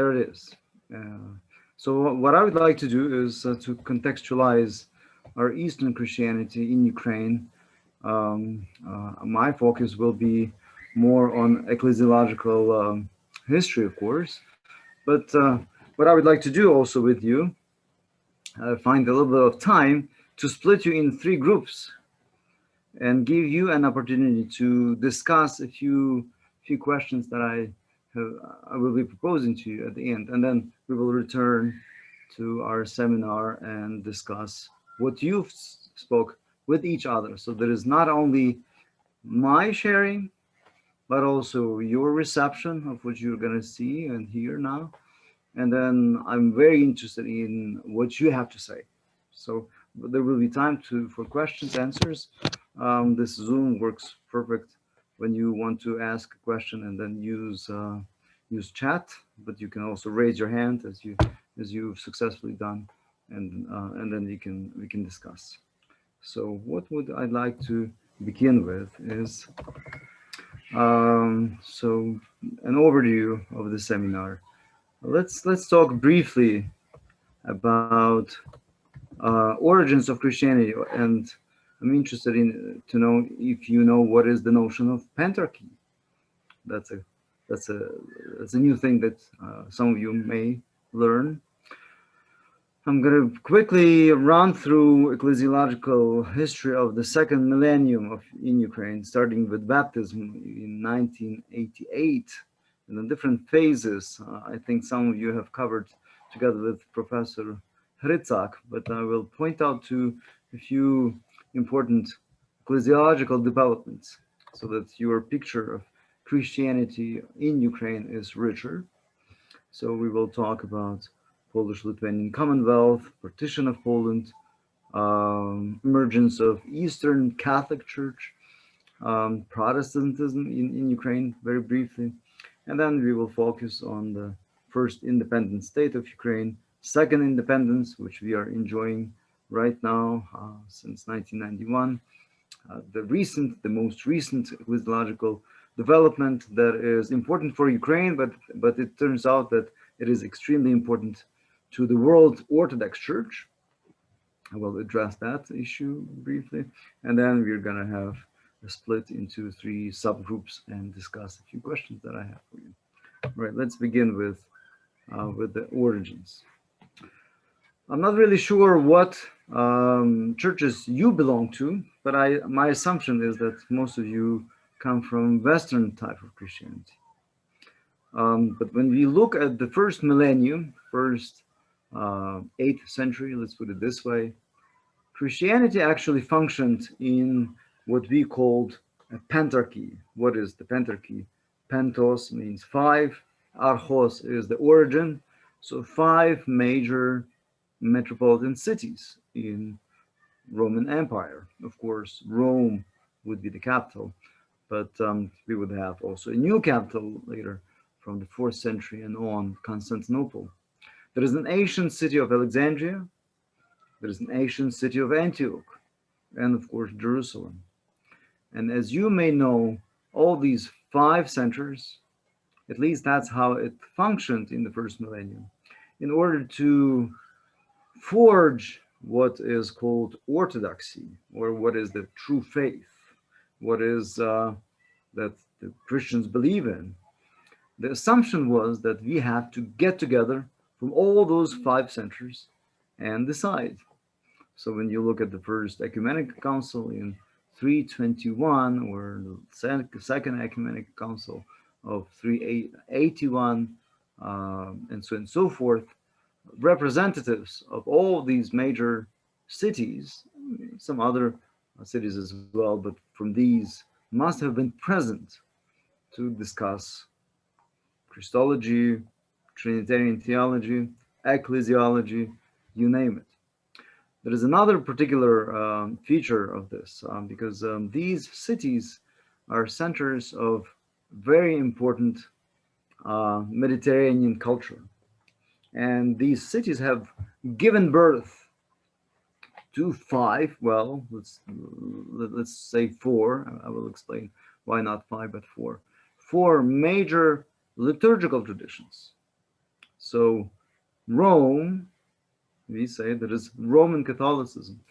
there it is. So what I would like to do is to contextualize our Eastern Christianity in Ukraine. My focus will be more on ecclesiological history, of course, but what I would like to do also with you, find a little bit of time to split you in 3 groups and give you an opportunity to discuss a few questions that I will be proposing to you at the end, and then we will return to our seminar and discuss what you've spoke with each other. So there is not only my sharing, but also your reception of what you're going to see and hear now. And then I'm very interested in what you have to say. So there will be time for questions, answers. This Zoom works perfect when you want to ask a question and then use chat, but you can also raise your hand as you've successfully done, and then we can discuss. So what would I like to begin with is so an overview of the seminar. Let's talk briefly about origins of Christianity, and I'm interested in to know if you know what is the notion of pentarchy. That's a new thing that some of you may learn. I'm going to quickly run through ecclesiological history of the second millennium in Ukraine, starting with baptism in 1988, and the different phases. I think some of you have covered together with Professor Hrycak, but I will point out to a few important ecclesiological developments so that your picture of Christianity in Ukraine is richer. So we will talk about Polish-Lithuanian Commonwealth, partition of Poland, emergence of Eastern Catholic Church, Protestantism in Ukraine, very briefly. And then we will focus on the first independent state of Ukraine, second independence, which we are enjoying right now since 1991. The most recent ecclesiological development that is important for Ukraine, but it turns out that it is extremely important to the world Orthodox Church. I will address that issue briefly, and then we're going to have a split into 3 subgroups and discuss a few questions that I have for you. All right, let's begin with the origins. I'm not really sure what churches you belong to, but my assumption is that most of you come from Western type of Christianity. But when we look at the first millennium, first 8th century, let's put it this way, Christianity actually functioned in what we called a pentarchy. What is the pentarchy? Pentos means 5, archos is the origin, so 5 major metropolitan cities in Roman Empire. Of course, Rome would be the capital, but we would have also a new capital later from the 4th century and on, Constantinople. There is an ancient city of Alexandria, there is an ancient city of Antioch, and of course Jerusalem. And as you may know, all these 5 centers, at least that's how it functioned in the first millennium, in order to forge what is called orthodoxy, or what is the true faith, what is that the Christians believe in. The assumption was that we have to get together from all those 5 centers and decide. So when you look at the first Ecumenical Council in 321, or the second Ecumenical Council of 381, and so on and so forth, representatives of all these major cities, some other cities as well, but from these must have been present to discuss Christology, Trinitarian theology, ecclesiology, you name it. There is another particular feature of this, because these cities are centers of very important Mediterranean culture. And these cities have given birth to 5, well, let's say 4, I will explain why not 5, but 4 major liturgical traditions. So Rome, we say that is Roman Catholicism.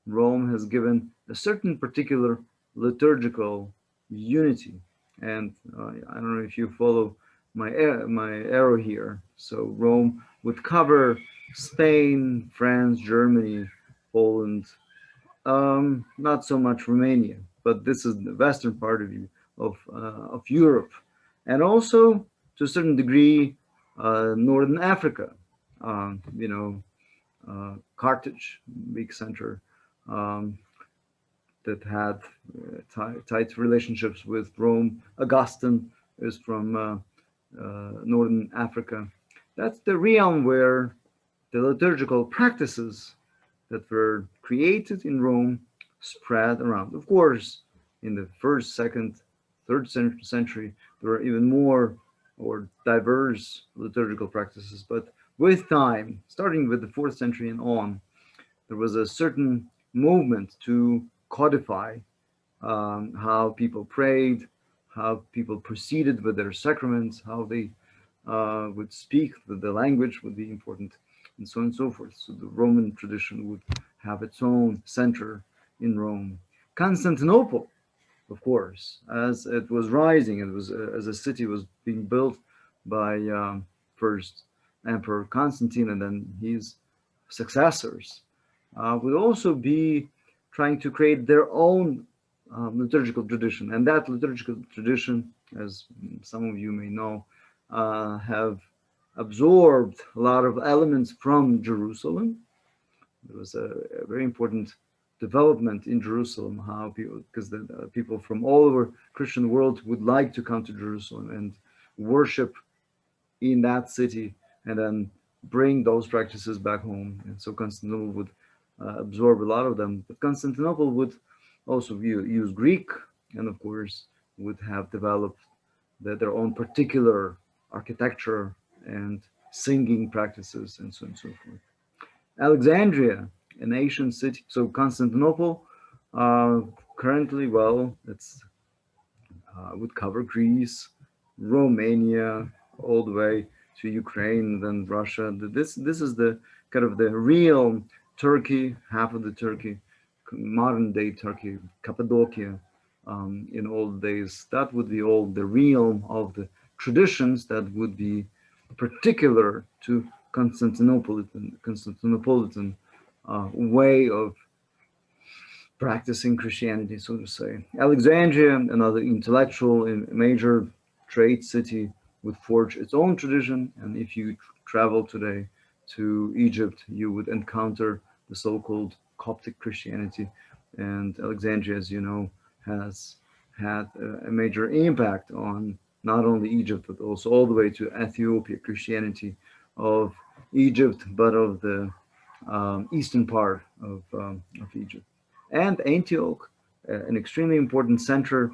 Rome has given a certain particular liturgical unity. And I don't know if you follow my arrow here. So Rome would cover Spain, France, Germany, Poland, not so much Romania, but this is the western part of Europe, and also to a certain degree northern Africa. You know, Carthage, big center, um, that had tight relationships with Rome. Augustine is from northern Africa. That's the realm where the liturgical practices that were created in Rome spread around. Of course, in the first, second, third century, there were even more or diverse liturgical practices. But with time, starting with the fourth century and on, there was a certain movement to codify how people prayed, how people proceeded with their sacraments, how they would speak, the language would be important, and so on and so forth. So the Roman tradition would have its own center in Rome. Constantinople, of course, as it was rising, it was as a city was being built by first Emperor Constantine and then his successors, would also be trying to create their own liturgical tradition. And that liturgical tradition, as some of you may know, have absorbed a lot of elements from Jerusalem. There was a very important development in Jerusalem, how people, because the people from all over Christian world would like to come to Jerusalem and worship in that city and then bring those practices back home. And so Constantinople would absorb a lot of them. But Constantinople would also use Greek, and of course would have developed their own particular architecture and singing practices and so on and so forth. Alexandria, an ancient city. So Constantinople, currently, well, it's would cover Greece, Romania, all the way to Ukraine, then Russia. This is the kind of the real Turkey, half of the Turkey, modern day Turkey, Cappadocia, in old days. That would be all the realm of the traditions that would be particular to Constantinopolitan way of practicing Christianity, so to say. Alexandria, another intellectual and major trade city, would forge its own tradition. And if you travel today to Egypt, you would encounter the so-called Coptic Christianity. And Alexandria, as you know, has had a major impact on not only Egypt, but also all the way to Ethiopia, Christianity of Egypt, but of the eastern part of Egypt. And Antioch, an extremely important center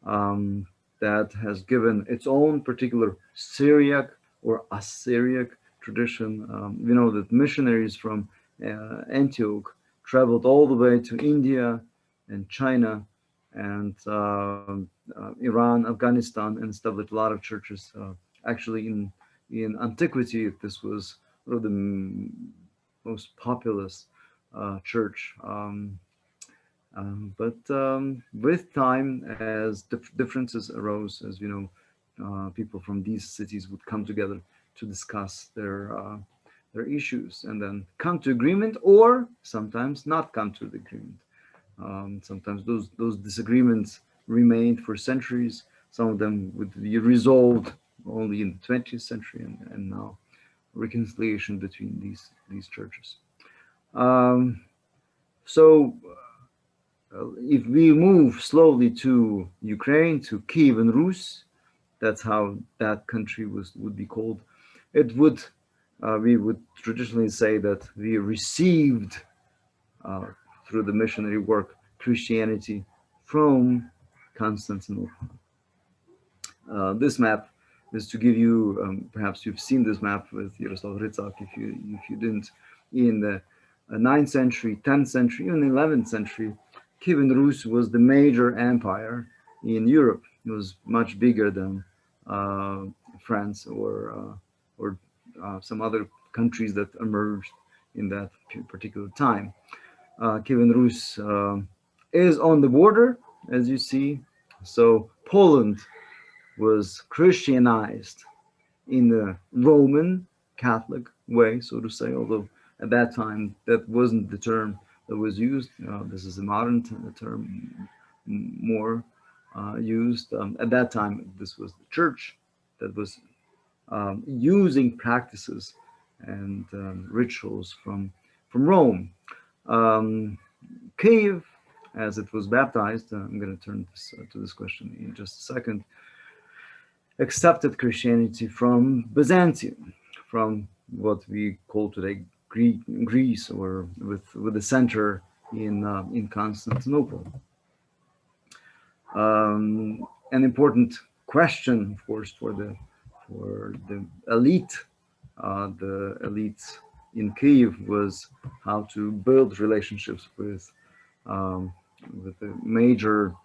that has given its own particular Syriac or Assyriac tradition. We know that missionaries from Antioch traveled all the way to India and China and Iran, Afghanistan, and established a lot of churches. Actually, in antiquity, this was one of the most populous church. But with time, as differences arose, as you know, people from these cities would come together to discuss their issues and then come to agreement, or sometimes not come to the agreement. Sometimes those disagreements remained for centuries. Some of them would be resolved only in the 20th century, and now reconciliation between these churches. So if we move slowly to Ukraine, to Kyivan Rus, that's how that country would be called. It would we would traditionally say that we received through the missionary work Christianity from Constantinople. This map is to give you, perhaps you've seen this map with Yaroslav Rytzak, if you didn't, in the 9th century, 10th century, even 11th century, Kyivan Rus was the major empire in Europe. It was much bigger than France or some other countries that emerged in that particular time. Kyivan Rus is on the border, as you see. So Poland was Christianized in the Roman Catholic way, so to say, although at that time that wasn't the term that was used. This is a modern term more used. At that time, this was the church that was using practices and rituals from Rome. Kyiv, as it was baptized, I'm going to turn to this question in just a second, accepted Christianity from Byzantium, from what we call today Greece, or with the center in Constantinople. An important question, of course, for the elite, the elites in Kyiv, was how to build relationships with the major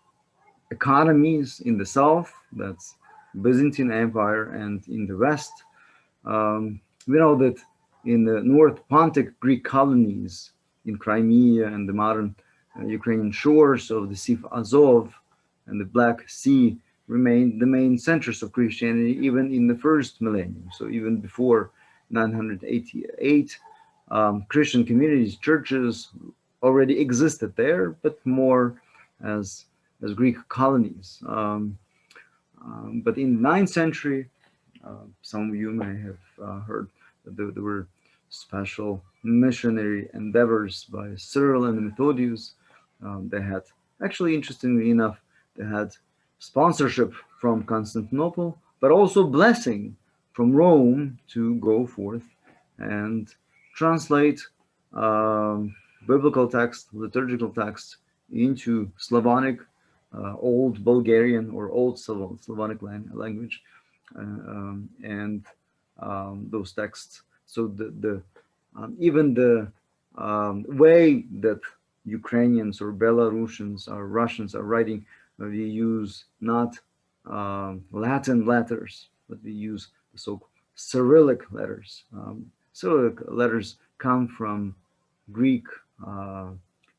economies in the south, that's Byzantine Empire, and in the west. We know that in the North Pontic Greek colonies in Crimea and the modern Ukrainian shores of the Sea of Azov and the Black Sea remained the main centers of Christianity even in the first millennium. So even before 988, Christian communities, churches already existed there, but more as Greek colonies. But in the 9th century, some of you may have heard that there were special missionary endeavors by Cyril and Methodius. They had, actually, interestingly enough, they had sponsorship from Constantinople, but also blessing from Rome to go forth and translate biblical text, liturgical text into Slavonic, Old Bulgarian or Old Slavonic language, and those texts. So even the way that Ukrainians or Belarusians or Russians are writing, we use not Latin letters, but we use the so-called Cyrillic letters. Cyrillic letters come from Greek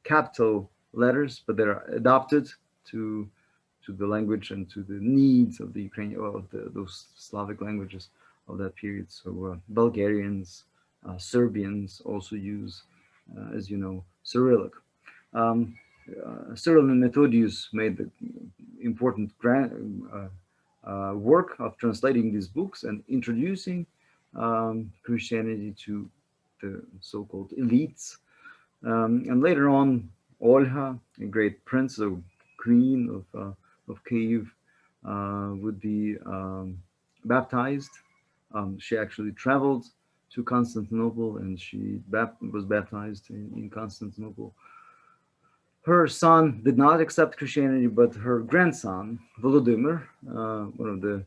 capital letters, but they're adopted to the language and to the needs of the Ukrainian, of those Slavic languages of that period. So Bulgarians, Serbians also use, as you know, Cyrillic. Cyril and Methodius made the important work of translating these books and introducing Christianity to the so-called elites. And later on, Oleh, a great prince, a queen of Kyiv, would be baptized. She actually traveled to Constantinople, and she was baptized in Constantinople. Her son did not accept Christianity, but her grandson, Volodymyr, one of the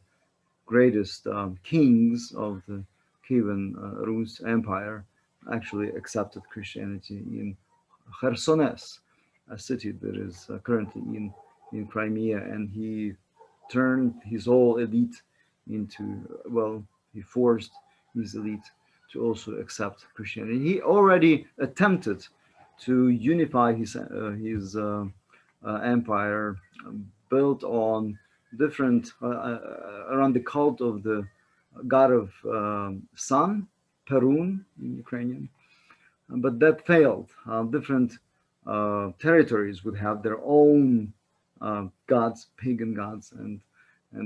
greatest kings of the Kyivan Rus Empire, actually accepted Christianity in Chersones, a city that is currently in Crimea, and he turned his whole elite into, well, he forced his elite to also accept Christianity. He already attempted to unify his empire, built on different, around the cult of the god of sun, Perun in Ukrainian, but that failed. Different territories would have their own gods, pagan gods, and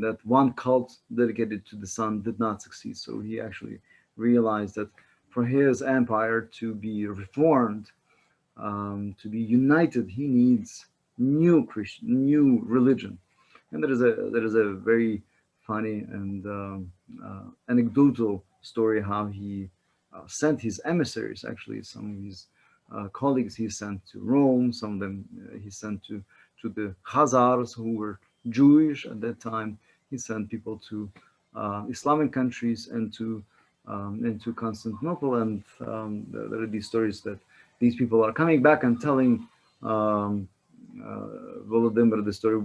that one cult dedicated to the sun did not succeed. So he actually realized that for his empire to be reformed, to be united, he needs new religion. And there is a very funny and anecdotal story how he sent his emissaries. Actually, some of his colleagues he sent to Rome. Some of them he sent to the Khazars, who were Jewish at that time. He sent people to Islamic countries and to Constantinople. And there are these stories that these people are coming back and telling Volodymyr the story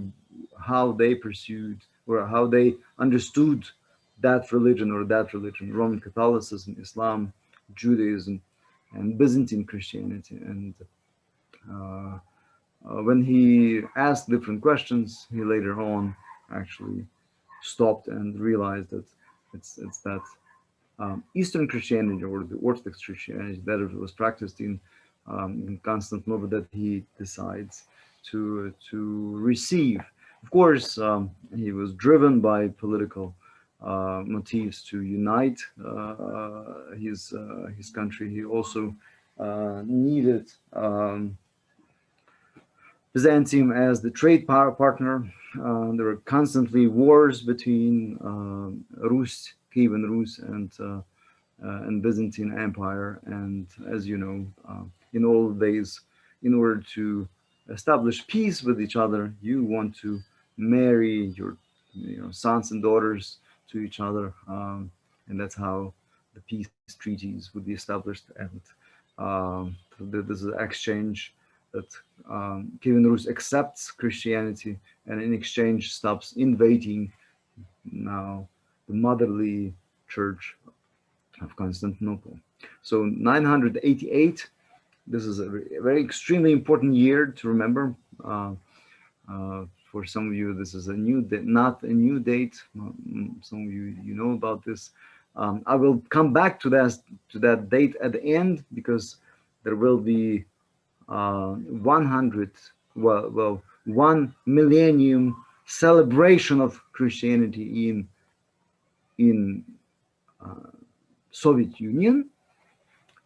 how they pursued or how they understood that religion or that religion: Roman Catholicism, Islam, Judaism, and Byzantine Christianity. And uh, when he asked different questions, he later on actually stopped and realized that it's that Eastern Christianity, or the Orthodox Christianity that was practiced in Constantinople, that he decides to receive. Of course, he was driven by political motives to unite his country. He also needed Byzantium as the trade partner. There were constantly wars between Rus, Kyivan Rus, and Byzantine Empire. And as you know, in old days, in order to establish peace with each other, you want to marry your sons and daughters to each other, and that's how the peace treaties would be established. And this is an exchange that Kyivan Rus accepts Christianity, and in exchange stops invading now the motherly church of Constantinople. So 988, this is a very extremely important year to remember. For some of you, this is a new not a new date. Some of you know about this. I will come back to that date at the end, because there will be 1 millennium celebration of Christianity in Soviet Union,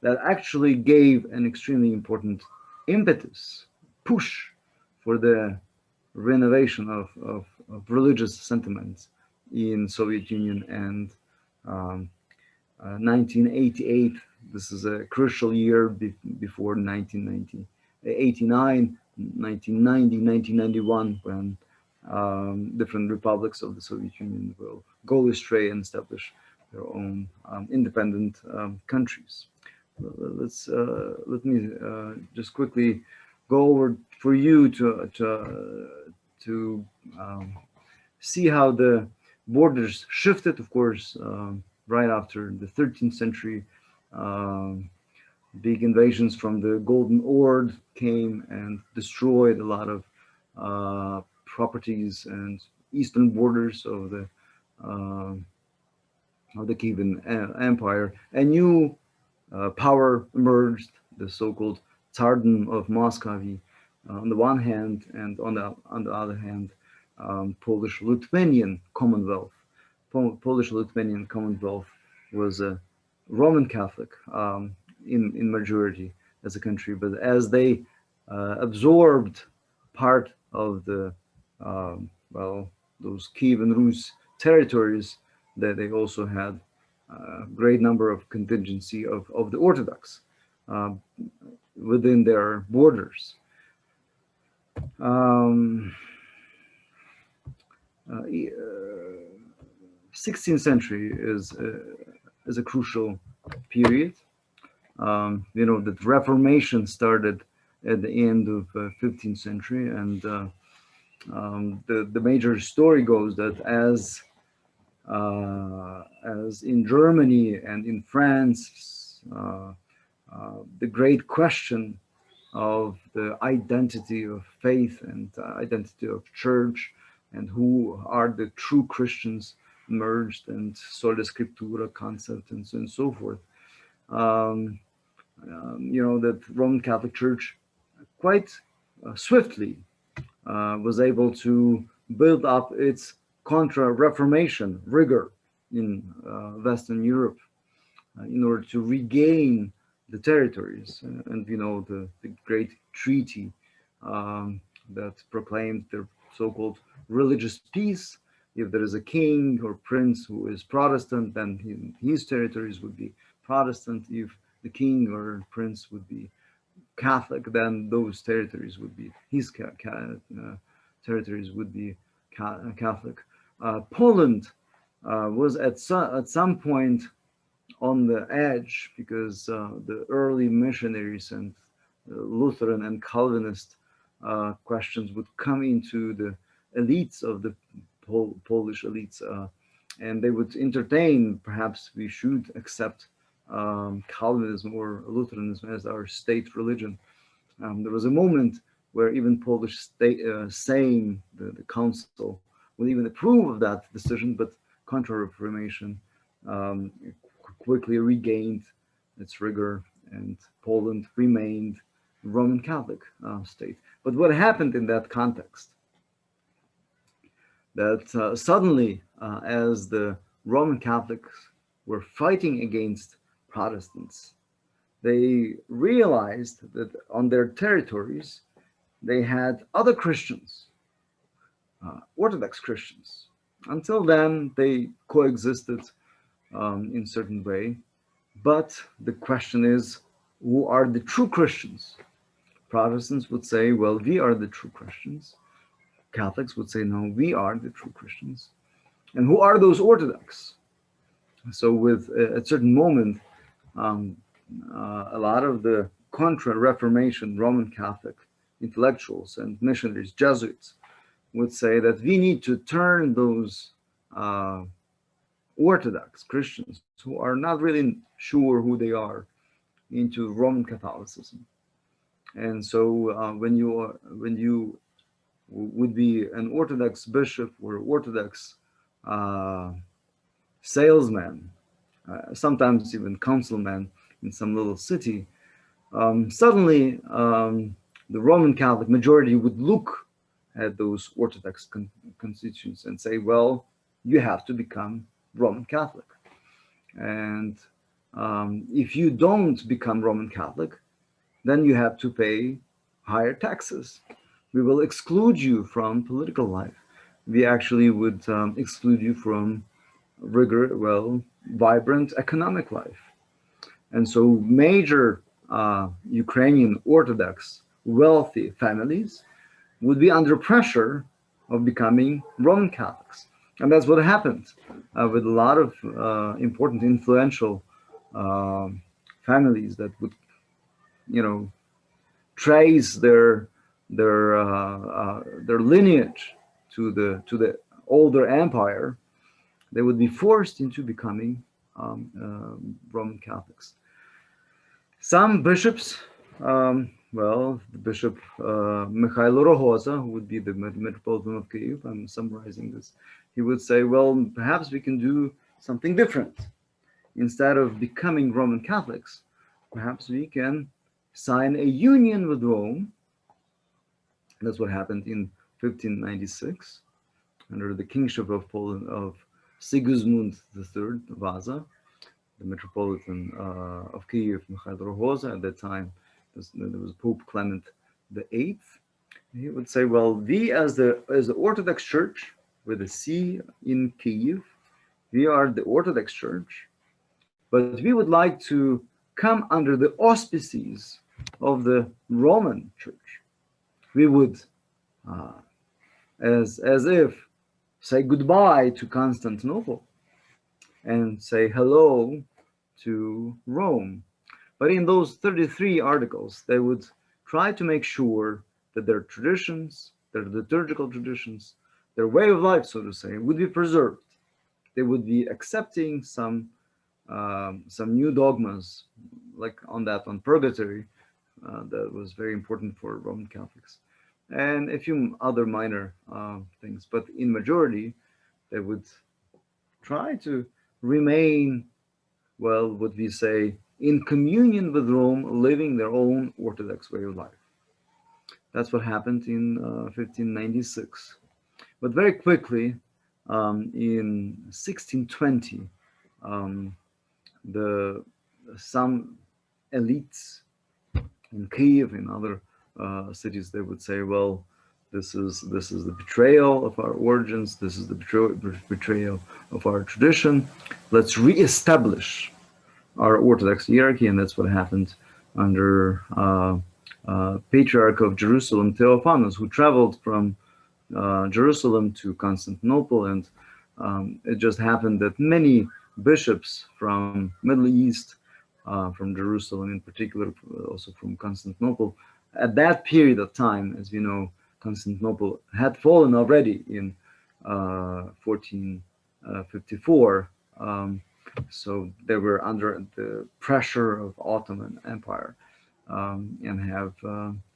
that actually gave an extremely important impetus, push for the renovation of religious sentiments in Soviet Union. And 1988, this is a crucial year before 1990, 89, 1990, 1991, when different republics of the Soviet Union will go astray and establish their own independent countries. Let me just quickly go over for you to see how the borders shifted. Of course, right after the 13th century, big invasions from the Golden Horde came and destroyed a lot of properties and eastern borders of the Kievan Empire. A new power emerged, the so-called Tsardom of Muscovy, on the one hand, and on the other hand, Polish-Lithuanian Commonwealth. Polish-Lithuanian Commonwealth was a Roman Catholic in majority as a country, but as they absorbed part of the those Kyivan Rus territories, that they also had a great number of contingency of the Orthodox within their borders. 16th century is a crucial period. The Reformation started at the end of 15th century, and the major story goes that as in Germany and in France, the great question of the identity of faith and identity of church and who are the true Christians emerged, and sola scriptura concept and so forth. That Roman Catholic Church quite swiftly was able to build up its contra-Reformation rigor in Western Europe in order to regain the territories. And the great treaty that proclaimed the so-called religious peace. If there is a king or prince who is Protestant, then his territories would be Protestant. If the king or prince would be Catholic, then those territories would be his territories would be Catholic. Poland was at some point on the edge, because the early missionaries and Lutheran and Calvinist questions would come into the elites of the Polish elites, and they would entertain, perhaps we should accept Calvinism or Lutheranism as our state religion. There was a moment where even Polish state, Sejm, the council, would even approve of that decision, but Counter-Reformation um, quickly regained its rigor, and Poland remained a Roman Catholic state. But what happened in that context? That suddenly, as the Roman Catholics were fighting against Protestants, they realized that on their territories they had other Christians, Orthodox Christians. Until then, they coexisted in certain way. But the question is, who are the true Christians? Protestants would say, well, we are the true Christians. Catholics would say, no, we are the true Christians. And who are those Orthodox? So with at a certain moment, um, a lot of the contra-Reformation Roman Catholic intellectuals and missionaries, Jesuits, would say that we need to turn those Orthodox Christians who are not really sure who they are into Roman Catholicism. And so when you would be an Orthodox bishop or Orthodox uh, salesman, sometimes even councilman in some little city, suddenly the Roman Catholic majority would look at those Orthodox constituents and say, well, you have to become Roman Catholic. And if you don't become Roman Catholic, then you have to pay higher taxes. We will exclude you from political life. We actually would exclude you from vibrant economic life. And so major Ukrainian Orthodox wealthy families would be under pressure of becoming Roman Catholics. And that's what happened with a lot of important, influential families that would, trace their lineage to the older empire. They would be forced into becoming Roman Catholics. Some bishops, the Bishop Mikhailo Rohoza, who would be the Metropolitan of Kyiv, I'm summarizing this, he would say, well, perhaps we can do something different. Instead of becoming Roman Catholics, perhaps we can sign a union with Rome. That's what happened in 1596 under the kingship of Poland of Sigismund III Vaza, the Metropolitan of Kyiv, Mikhail Rohoza. At that time, there was Pope Clement VIII. He would say, well, we as the Orthodox Church with a C in Kyiv, we are the Orthodox Church, but we would like to come under the auspices of the Roman Church. We would, as if, say goodbye to Constantinople and say hello to Rome. But in those 33 articles, they would try to make sure that their traditions, their liturgical traditions, their way of life, so to say, would be preserved. They would be accepting some new dogmas, like on purgatory, that was very important for Roman Catholics, and a few other minor things. But in majority, they would try to remain, what we say, in communion with Rome, living their own Orthodox way of life. That's what happened in 1596. But very quickly, in 1620, some elites in Kyiv and other cities, they would say, well, this is the betrayal of our origins. This is the betrayal of our tradition. Let's reestablish our Orthodox hierarchy, and that's what happened under Patriarch of Jerusalem, Theophanes, who traveled from Jerusalem to Constantinople, and it just happened that many bishops from Middle East, from Jerusalem in particular, also from Constantinople, at that period of time, as you know, Constantinople had fallen already in 14 54. So they were under the pressure of Ottoman Empire, and have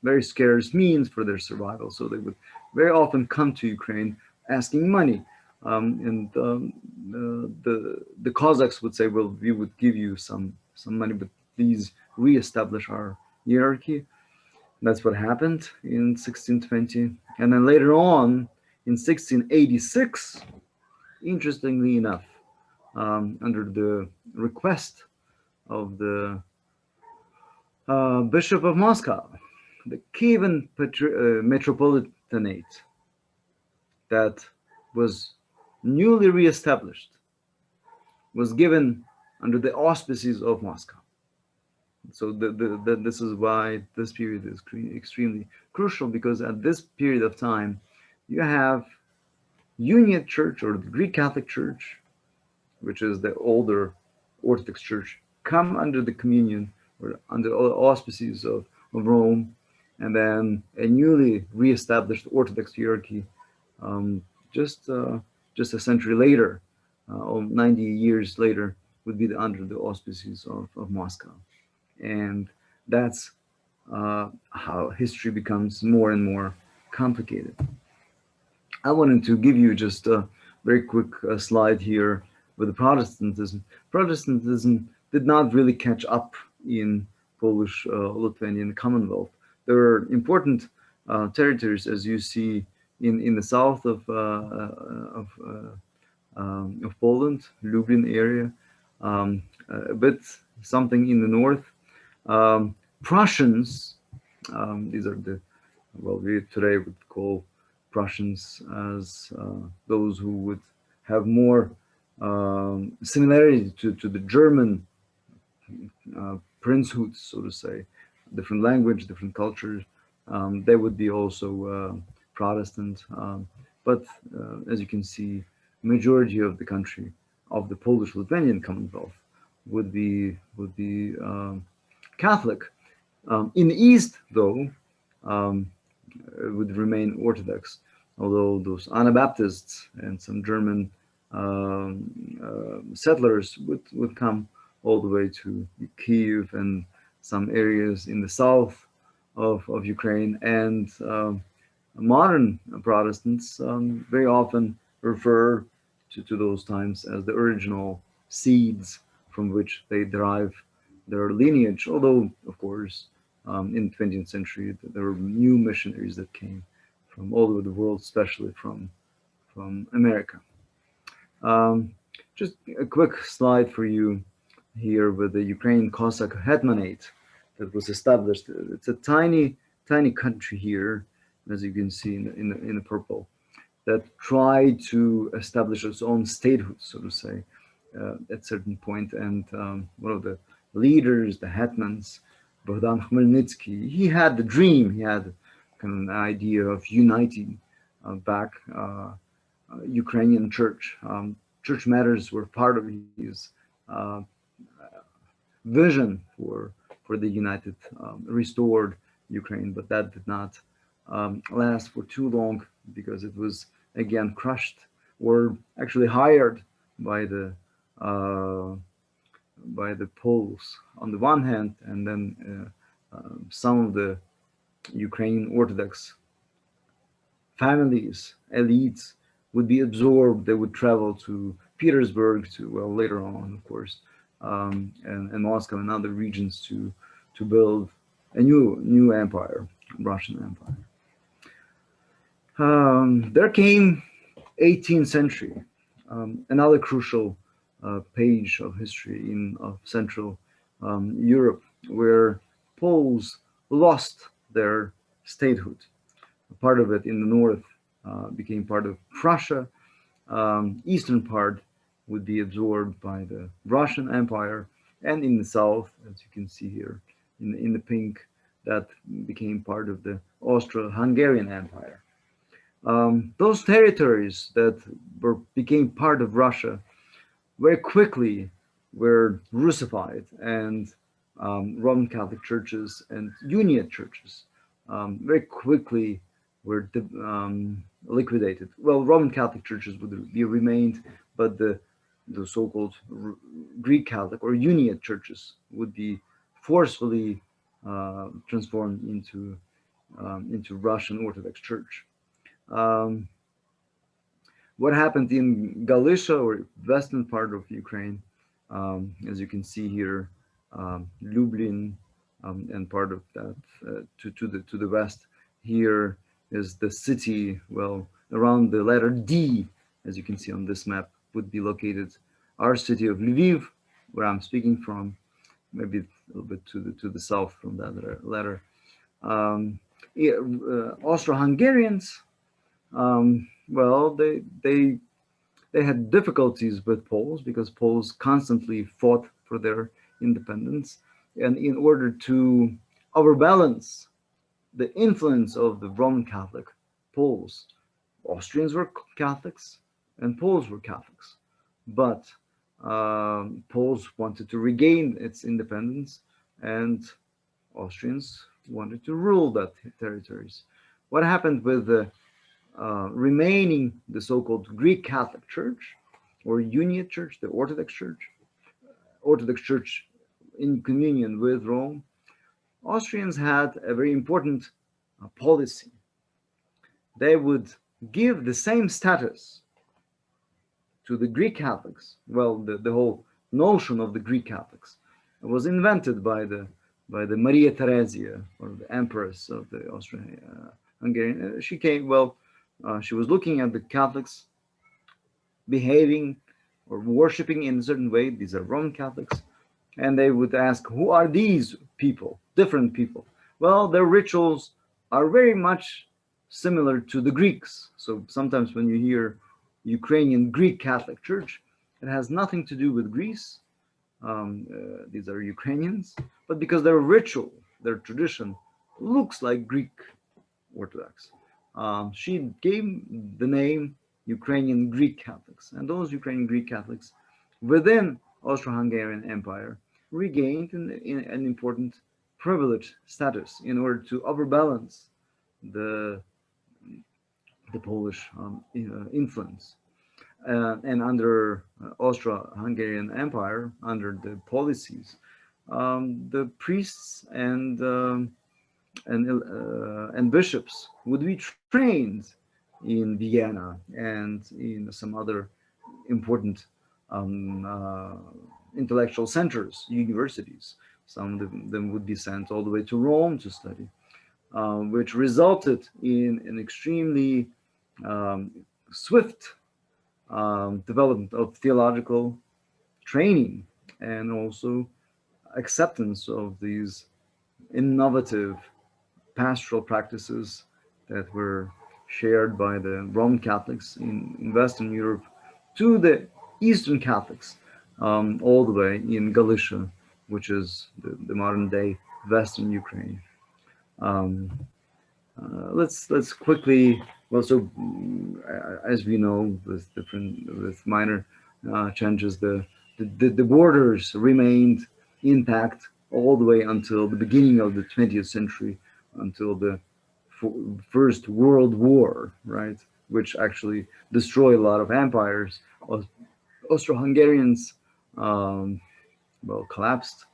very scarce means for their survival. So they would very often come to Ukraine asking money, and the Cossacks would say, "Well, we would give you some money, but please reestablish our hierarchy." That's what happened in 1620, and then later on in 1686, interestingly enough, under the request of the Bishop of Moscow, the Kyivan Metropolitanate that was newly reestablished was given under the auspices of Moscow. So this is why this period is extremely crucial, because at this period of time, you have Uniate Church, or the Greek Catholic Church, which is the older Orthodox Church, come under the communion or under the auspices of Rome, and then a newly reestablished Orthodox hierarchy just a century later, or 90 years later, would be under the auspices of Moscow. And that's how history becomes more and more complicated. I wanted to give you just a very quick slide here with the Protestantism. Protestantism did not really catch up in Polish-Lithuanian Commonwealth. There are important territories, as you see in the south of Poland, Lublin area, a bit something in the north. Prussians, these are the, well, we today would call Prussians as those who would have more similarity to the German princehood, so to say, different language, different culture. They would be also Protestant, but as you can see, majority of the country of the Polish-Lithuanian Commonwealth would be Catholic. In the East, though, it would remain Orthodox, although those Anabaptists and some German settlers would come all the way to Kyiv and some areas in the south of Ukraine. And modern Protestants very often refer to those times as the original seeds from which they derive their lineage, although, of course, in the 20th century, there were new missionaries that came from all over the world, especially from America. Just a quick slide for you here with the Ukrainian Cossack Hetmanate that was established. It's a tiny country here, as you can see in the purple, that tried to establish its own statehood, so to say, at certain point. And one of the leaders, the hetmans, Bogdan Khmelnytsky, he had the dream, he had kind of an idea of uniting back Ukrainian church. Church matters were part of his vision for the united, restored Ukraine, but that did not last for too long, because it was again crushed, or actually hired by the Poles on the one hand, and then some of the Ukrainian Orthodox families, elites, would be absorbed. They would travel to Petersburg, to, well, later on, of course, and Moscow and other regions to build a new empire, Russian Empire. There came 18th century, another crucial page of history of Central Europe, where Poles lost their statehood. Part of it in the north became part of Prussia. Eastern part would be absorbed by the Russian Empire, and in the south, as you can see here in the pink, that became part of the Austro-Hungarian Empire. Those territories that became part of Russia very quickly were Russified, and Roman Catholic churches and Uniate churches very quickly were liquidated. Well, Roman Catholic churches would be remained, but the so-called Greek Catholic or Uniate churches would be forcefully transformed into Russian Orthodox Church. Um, what happened in Galicia or western part of Ukraine, as you can see here, Lublin, and part of that to the west here is the city. Well, around the letter D, as you can see on this map, would be located our city of Lviv, where I'm speaking from, maybe a little bit to the south from that letter. Yeah, Austro-Hungarians, well, they had difficulties with Poles because Poles constantly fought for their independence, and in order to overbalance the influence of the Roman Catholic Poles, Austrians were Catholics and Poles were Catholics, but Poles wanted to regain its independence, and Austrians wanted to rule that territories. What happened with the remaining the so-called Greek Catholic Church or Uniate Church, the Orthodox Church in communion with Rome? Austrians had a very important policy. They would give the same status to the Greek Catholics. Well, the whole notion of the Greek Catholics was invented by the Maria Theresia, or the Empress of the Austro-Hungarian. She came, well, she was looking at the Catholics behaving or worshiping in a certain way. These are Roman Catholics. And they would ask, who are these people, different people? Well, their rituals are very much similar to the Greeks. So sometimes when you hear Ukrainian Greek Catholic Church, it has nothing to do with Greece. These are Ukrainians, but because their ritual, their tradition looks like Greek Orthodox. She gave the name Ukrainian Greek Catholics, and those Ukrainian Greek Catholics within Austro-Hungarian Empire regained an important privileged status in order to overbalance the Polish influence. And under Austro-Hungarian Empire, under the policies, the priests and bishops would be trained in Vienna and in some other important intellectual centers, universities. Some of them would be sent all the way to Rome to study, which resulted in an extremely swift development of theological training and also acceptance of these innovative pastoral practices that were shared by the Roman Catholics in Western Europe to the Eastern Catholics, all the way in Galicia, which is the modern day Western Ukraine. Let's quickly, well, so as we know, with minor changes, the borders remained intact all the way until the beginning of the 20th century, until the First World War, right, which actually destroyed a lot of empires. Austro-Hungarians, well, collapsed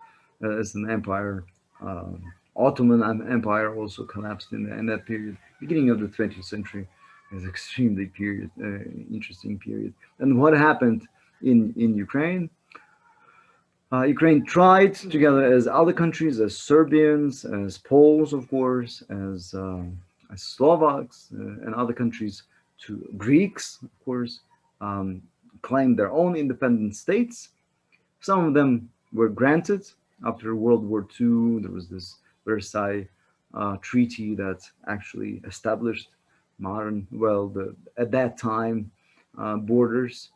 as an empire. Ottoman Empire also collapsed in that period. Beginning of the 20th century is extremely interesting period. And what happened in Ukraine? Ukraine tried, together as other countries, as Serbians, as Poles, of course, as Slovaks and other countries, to Greeks, of course, claimed their own independent states. Some of them were granted. After World War II, there was this Versailles treaty that actually established modern, well, at that time, borders.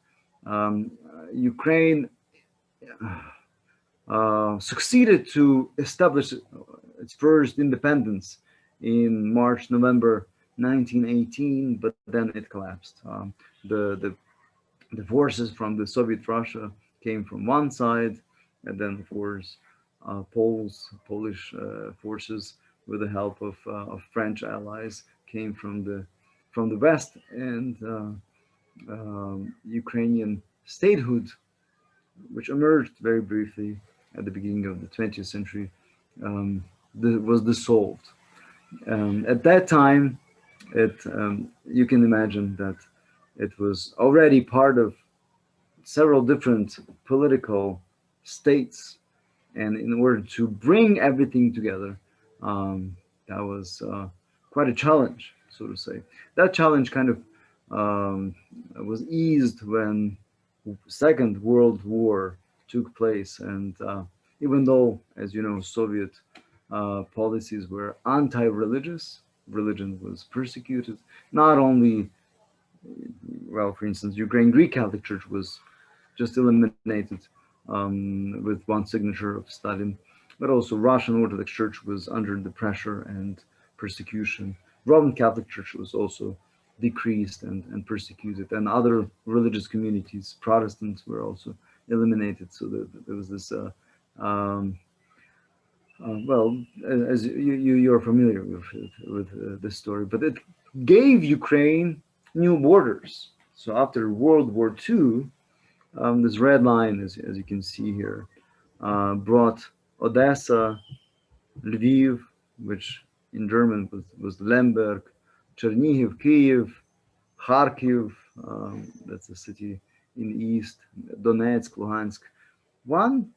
Ukraine succeeded to establish its first independence in November 1918, but then it collapsed. The forces from the Soviet Russia came from one side, and then of course Polish forces, with the help of French allies, came from the west, and Ukrainian statehood, which emerged very briefly at the beginning of the 20th century, was dissolved. At that time, you can imagine that it was already part of several different political states, and in order to bring everything together, that was quite a challenge, so to say. That challenge kind of was eased when Second World War took place, and even though, as you know, Soviet policies were anti-religious, religion was persecuted. Not only, well, for instance, Ukraine Greek Catholic Church was just eliminated with one signature of Stalin, but also Russian Orthodox Church was under the pressure and persecution. Roman Catholic Church was also decreased and persecuted, and other religious communities, Protestants, were also eliminated. So there was this, well, as you're familiar with this story, but it gave Ukraine new borders. So after World War II, this red line, as you can see here, brought Odessa, Lviv, which in German was Lemberg, Chernihiv, Kyiv, Kharkiv, that's a city in the east, Donetsk, Luhansk. One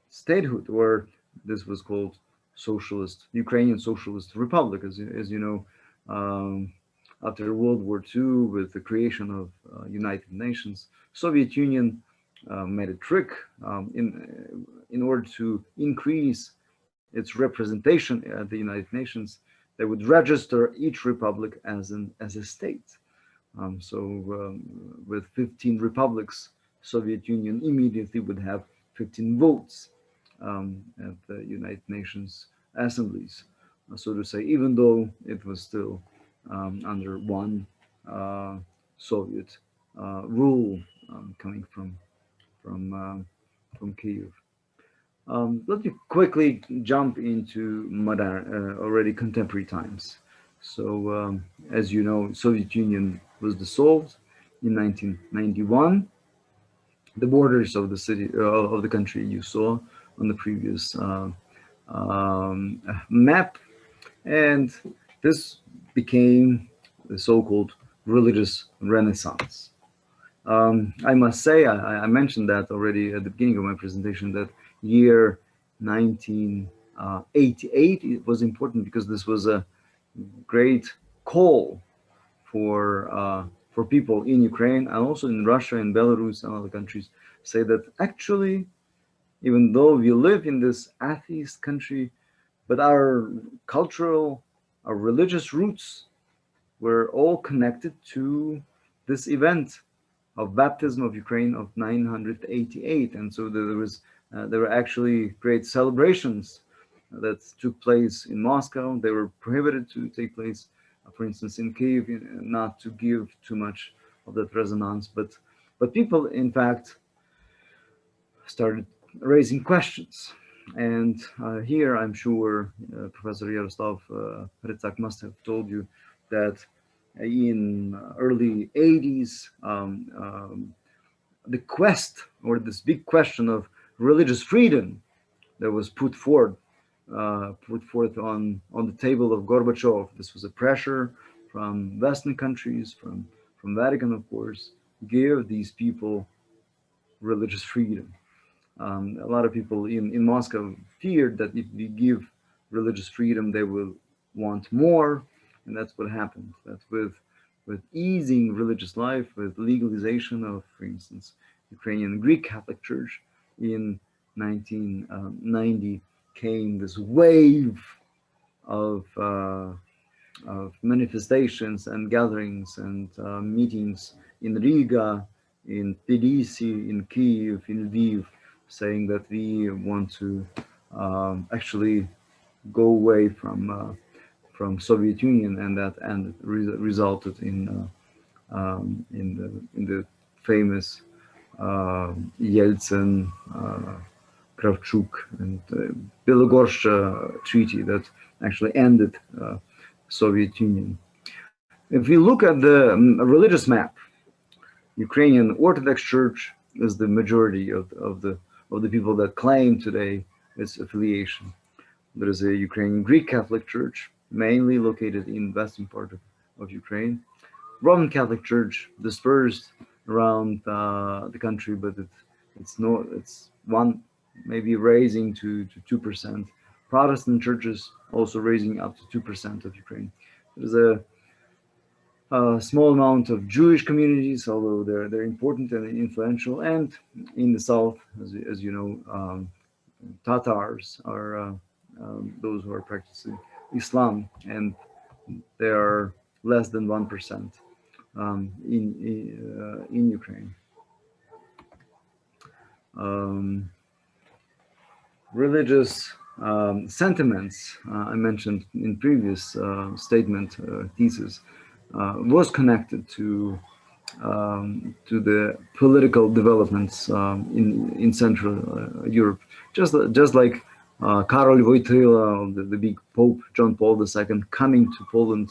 statehood, or this was called Ukrainian Socialist Republic, as you know, after World War II, with the creation of United Nations, Soviet Union made a trick in order to increase its representation at the United Nations. They would register each republic as a state. With 15 republics, Soviet Union immediately would have 15 votes at the United Nations assemblies, so to say, even though it was still under one Soviet rule coming from Kyiv. Let me quickly jump into modern, already contemporary times. So, as you know, Soviet Union was dissolved in 1991. The borders of the city of the country you saw on the previous map, and this became the so-called religious renaissance. I must say, I mentioned that already at the beginning of my presentation, that year 1988 it was important because this was a great call for people in Ukraine and also in Russia and Belarus and other countries, say that actually, even though we live in this atheist country, but our cultural, our religious roots were all connected to this event of baptism of Ukraine of 988, and so there were actually great celebrations that took place in Moscow. They were prohibited to take place, for instance, in Kyiv, not to give too much of that resonance. But people, in fact, started raising questions. And here, I'm sure Professor Yaroslav Hrycak must have told you that in early 80s, the quest, or this big question of religious freedom that was put forth on the table of Gorbachev. This was a pressure from Western countries, from Vatican, of course, give these people religious freedom. A lot of people in Moscow feared that if we give religious freedom, they will want more, and that's what happened. That with easing religious life, with legalization of, for instance, Ukrainian Greek Catholic Church in 1990, came this wave of manifestations and gatherings and meetings in Riga, in Tbilisi, in Kyiv, in Lviv, saying that we want to actually go away from Soviet Union, and that resulted in the famous Yeltsin, Kravchuk, and Belogorsk treaty that actually ended Soviet Union. If we look at the religious map, Ukrainian Orthodox Church is the majority of the people that claim today its affiliation. There is a Ukrainian Greek Catholic Church, mainly located in the western part of Ukraine. Roman Catholic Church dispersed around the country, but it's one maybe raising to 2%. Protestant churches also raising up to 2% of Ukraine. There's a small amount of Jewish communities, although they're important and influential. And in the south, as you know, Tatars are those who are practicing Islam, and they are less than 1% in Ukraine. Religious sentiments I mentioned in previous statement thesis was connected to the political developments in Central Europe, just like Karol Wojtyla, the big Pope John Paul II, coming to Poland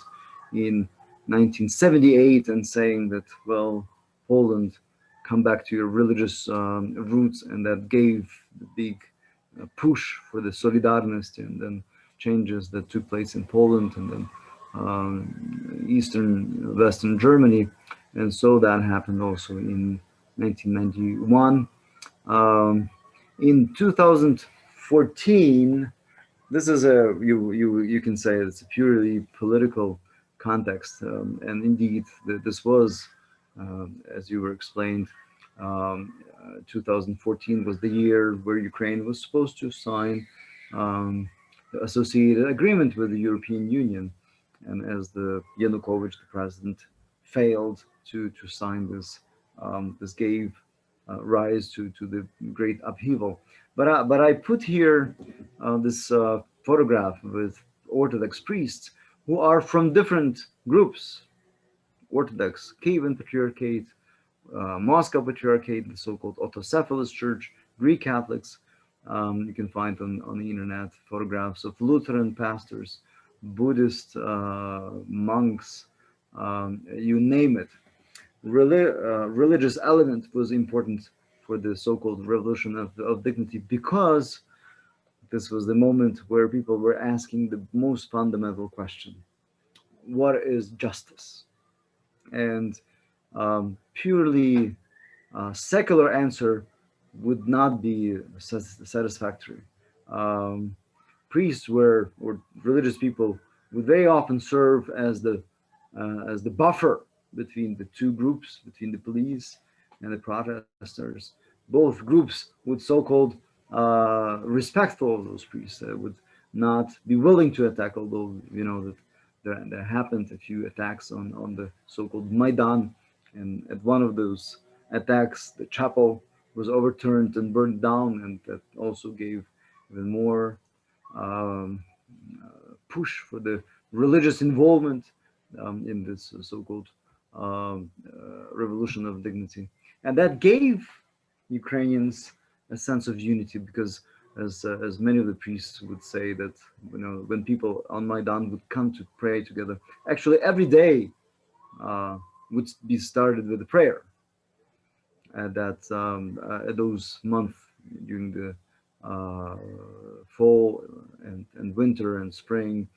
in 1978 and saying that, well, Poland, come back to your religious roots, and that gave the big push for the Solidarność and then changes that took place in Poland and then Eastern Western Germany. And so that happened also in 1991. In 2014, this is you can say it's a purely political context, and indeed this was, as you were explained, 2014 was the year where Ukraine was supposed to sign the associated agreement with the European Union, and as the Yanukovych, the president, failed to sign this, this gave rise to the great upheaval. But I put here this photograph with Orthodox priests who are from different groups: Orthodox Kyivan Patriarchate, Moscow Patriarchate, the so-called Autocephalous Church, Greek Catholics. You can find on the internet photographs of Lutheran pastors, Buddhist monks, you name it. Religious element was important for the so-called revolution of dignity, because this was the moment where people were asking the most fundamental question: what is justice? And purely secular answer would not be satisfactory. Priests or religious people would very often serve as the buffer between the two groups, between the police and the protesters. Both groups would so-called respectful of those priests, would not be willing to attack, although you know that there happened a few attacks on the so-called Maidan, and at one of those attacks, the chapel was overturned and burned down, and that also gave even more push for the religious involvement in this so-called revolution of dignity. And that gave Ukrainians a sense of unity, because as many of the priests would say, that when people on Maidan would come to pray together, actually every day would be started with a prayer. That those months during the fall and winter and spring,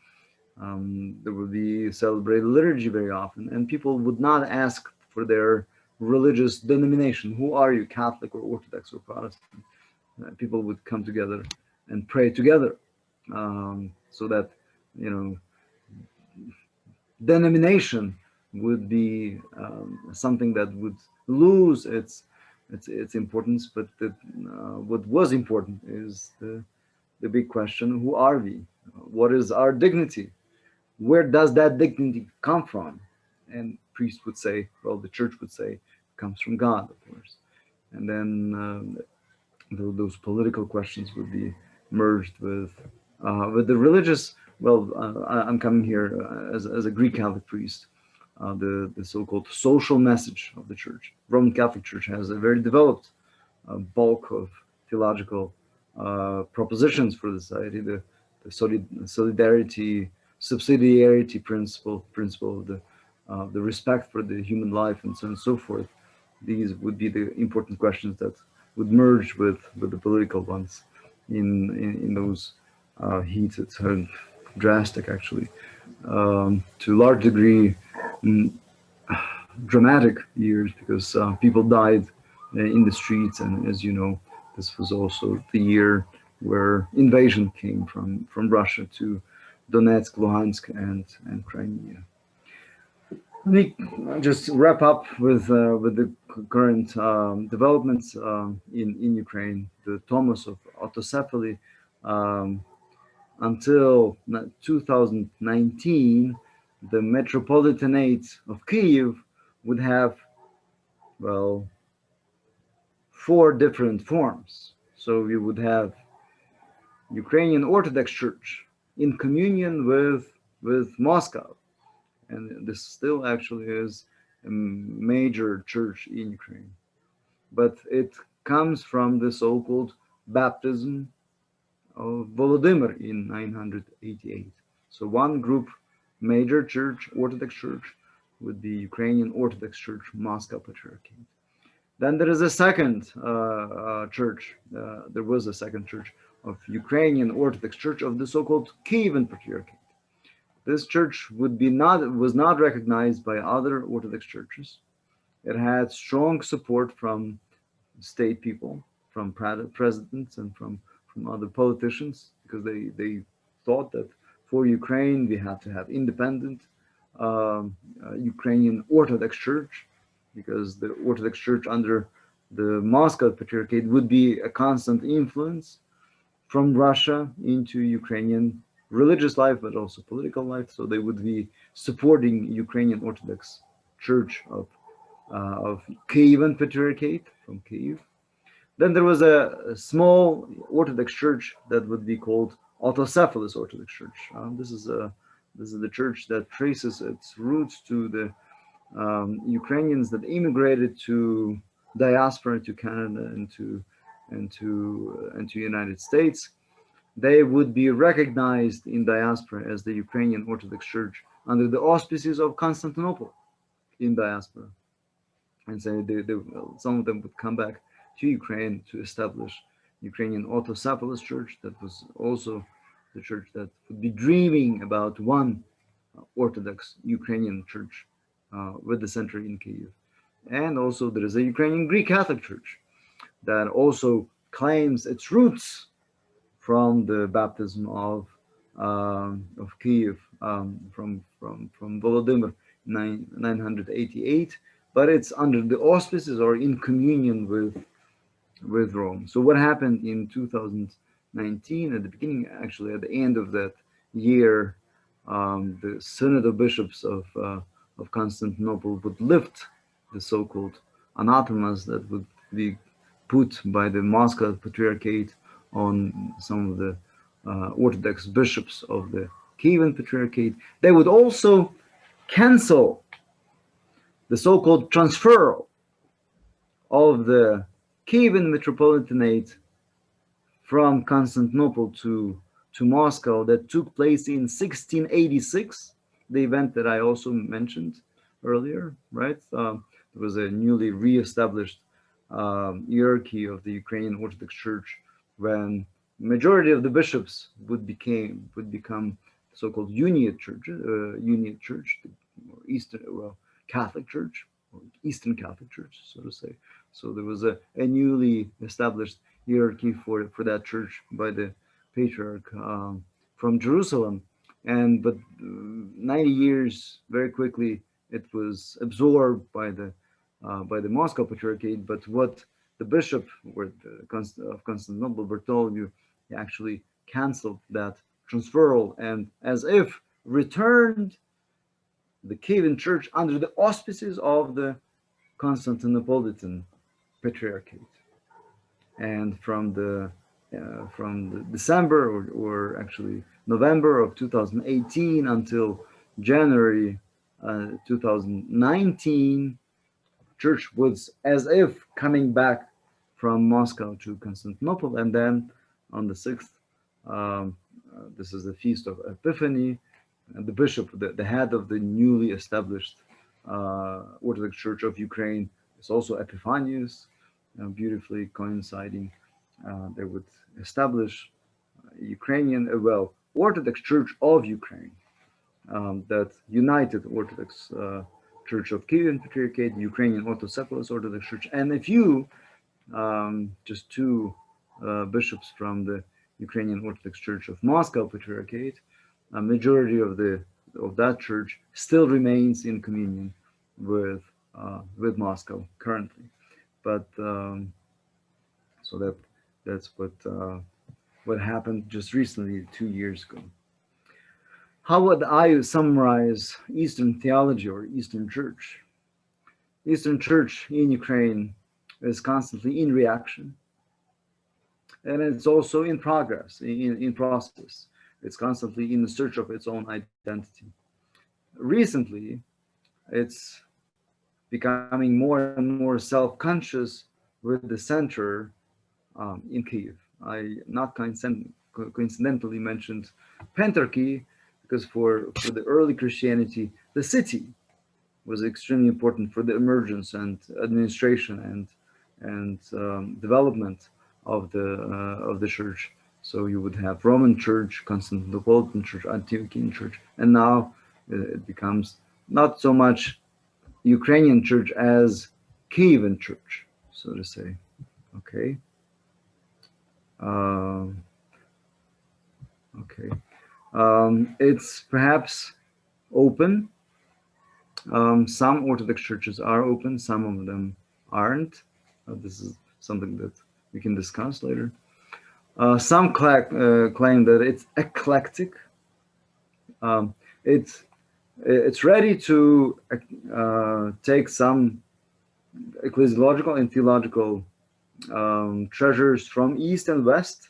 there would be celebrated liturgy very often, and people would not ask for their religious denomination. Who are you, Catholic or Orthodox or Protestant? People would come together and pray together, so that denomination would be something that would lose its importance. But what was important is the big question: who are we? What is our dignity? Where does that dignity come from? And priest would say, well, the church would say, it comes from God, of course. And then those political questions would be merged with the religious. Well, I'm coming here as a Greek Catholic priest. The so-called social message of the Church. Roman Catholic Church has a very developed bulk of theological propositions for the society. The solidarity, subsidiarity principle of the respect for the human life, and so on and so forth. These would be the important questions that would merge with the political ones in those heated and drastic, actually, to a large degree, mm, dramatic years, because people died in the streets, and as you know, this was also the year where invasion came from Russia to Donetsk, Luhansk, and Crimea. Let me just wrap up with the current developments in Ukraine. The Thomas of autocephaly, um, until 2019, the Metropolitanate of Kyiv would have, well, four different forms. So we would have Ukrainian Orthodox Church in communion with Moscow, and this still actually is a major church in Ukraine. But it comes from the so-called baptism of Volodymyr in 988. So one group, major church, Orthodox Church, would be Ukrainian Orthodox Church, Moscow Patriarchate. Then there is a second church. There was a second church of Ukrainian Orthodox Church of the so-called Kyivan Patriarchate. This church was not recognized by other Orthodox churches. It had strong support from state people, from presidents, and from other politicians, because they thought that for Ukraine we had to have independent Ukrainian Orthodox Church, because the Orthodox Church under the Moscow Patriarchate would be a constant influence from Russia into Ukrainian religious life, but also political life. So they would be supporting Ukrainian Orthodox Church of Kyivan Patriarchate from Kyiv. Then there was a small Orthodox church that would be called Autocephalous Orthodox Church. This is the church that traces its roots to the Ukrainians that immigrated to diaspora, to Canada, and to United States. They would be recognized in diaspora as the Ukrainian Orthodox Church under the auspices of Constantinople in diaspora. And so some of them would come back to Ukraine to establish Ukrainian Autocephalous Church. That was also the church that would be dreaming about one Orthodox Ukrainian church with the center in Kyiv. And also there is a Ukrainian Greek Catholic Church that also claims its roots from the baptism of Kyiv, from Volodymyr 988, but it's under the auspices or in communion with Rome. So what happened in 2019, at the beginning, actually at the end of that year, the Synod of Bishops of Constantinople would lift the so-called anathemas that would be put by the Moscow Patriarchate on some of the Orthodox bishops of the Kyivan Patriarchate. They would also cancel the so-called transferal of the Kyivan Metropolitanate from Constantinople to Moscow that took place in 1686, the event that I also mentioned earlier, right? There was a newly re-established hierarchy of the Ukrainian Orthodox Church when majority of the bishops would become so-called Uniate Church, or Eastern, well, Catholic Church, or Eastern Catholic Church, so to say. So there was a newly established hierarchy for that church by the Patriarch from Jerusalem, but 90 years very quickly it was absorbed by the Moscow Patriarchate. But what the bishop of Constantinople, Bartholomew, he actually canceled that transferal and as if returned the Kyivan Church under the auspices of the Constantinopolitan Patriarchate. And from the December or actually November of 2018 until January 2019, church was as if coming back from Moscow to Constantinople. And then on the 6th, this is the feast of Epiphany, and the bishop, the head of the newly established Orthodox Church of Ukraine, It's also Epiphanius, beautifully coinciding. They would establish Ukrainian, Orthodox Church of Ukraine, that united Orthodox Church of Kyivan Patriarchate, Ukrainian Orthocephalous Orthodox Church, and a few, just two bishops from the Ukrainian Orthodox Church of Moscow Patriarchate. A majority of that church still remains in communion with Moscow currently, but so that's what happened just recently, 2 years ago. How would I summarize Eastern theology or Eastern Church? Eastern Church in Ukraine is constantly in reaction, and it's also in progress, in process. It's constantly in the search of its own identity. Recently, it's becoming more and more self-conscious with the center in Kyiv. I not coincidentally mentioned Pentarchy because for the early Christianity, the city was extremely important for the emergence and administration and development of the church. So you would have Roman Church, Constantinopolitan Church, Antiochian Church, and now it becomes not so much Ukrainian Church as Kyivan Church, so to say. Okay. Okay. It's perhaps open. Some Orthodox churches are open, some of them aren't. This is something that we can discuss later. Some claim that it's eclectic. It's ready to take some ecclesiological and theological treasures from East and West.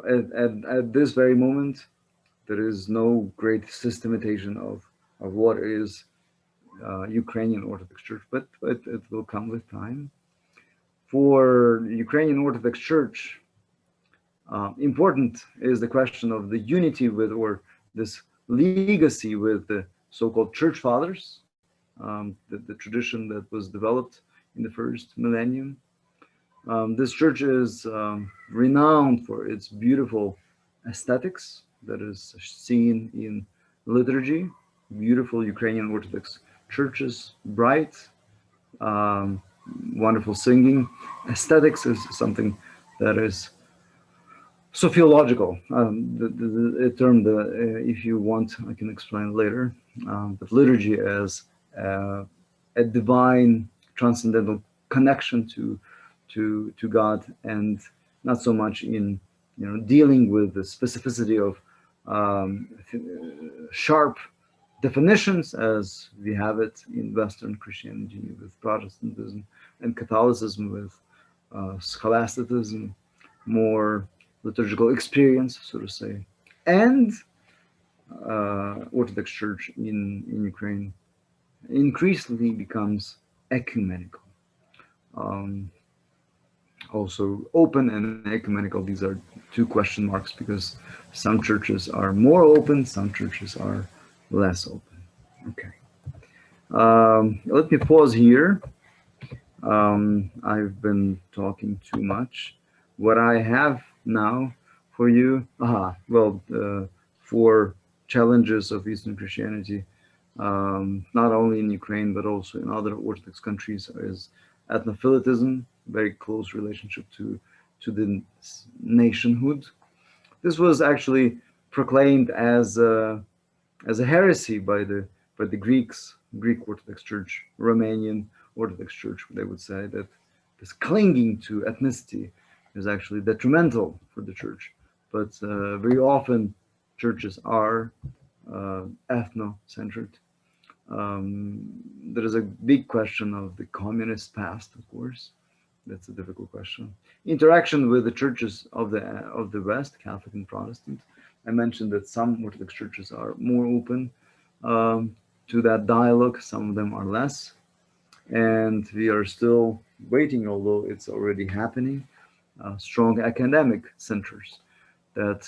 At this very moment, there is no great systematization of what is Ukrainian Orthodox Church, but it will come with time. For Ukrainian Orthodox Church, important is the question of the unity with, or this legacy with, the so-called Church Fathers, the tradition that was developed in the first millennium. This church is renowned for its beautiful aesthetics that is seen in liturgy. Beautiful Ukrainian Orthodox churches, bright, wonderful singing. Aesthetics is something that is sociological. The term, if you want, I can explain later. But liturgy as a divine, transcendental connection to God, and not so much in dealing with the specificity of sharp definitions as we have it in Western Christianity with Protestantism, and Catholicism with scholasticism, more liturgical experience, so to say, and Orthodox Church in Ukraine increasingly becomes ecumenical. Also open and ecumenical, these are two question marks, because some churches are more open, some churches are less open. Okay. Let me pause here. I've been talking too much. What I have now for you, for challenges of Eastern Christianity, not only in Ukraine, but also in other Orthodox countries, is ethnophilitism, very close relationship to the nationhood. This was actually proclaimed as a heresy by the Greeks, Greek Orthodox Church, Romanian Orthodox Church. They would say that this clinging to ethnicity is actually detrimental for the church. But very often churches are ethnocentered. There is a big question of the communist past, of course. That's a difficult question. Interaction with the churches of the West, Catholic and Protestant. I mentioned that some Orthodox churches are more open to that dialogue. Some of them are less. And we are still waiting, although it's already happening, strong academic centers that,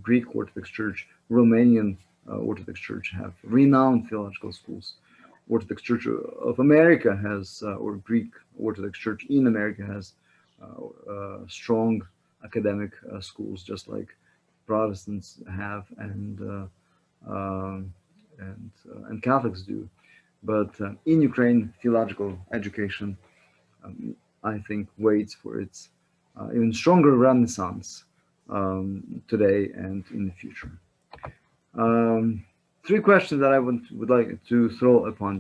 Greek Orthodox Church, Romanian Orthodox Church have renowned theological schools. Orthodox Church of America has, or Greek Orthodox Church in America has strong academic schools, just like Protestants have, and Catholics do. But in Ukraine, theological education, I think, waits for its even stronger renaissance today and in the future. Three questions that I would like to throw upon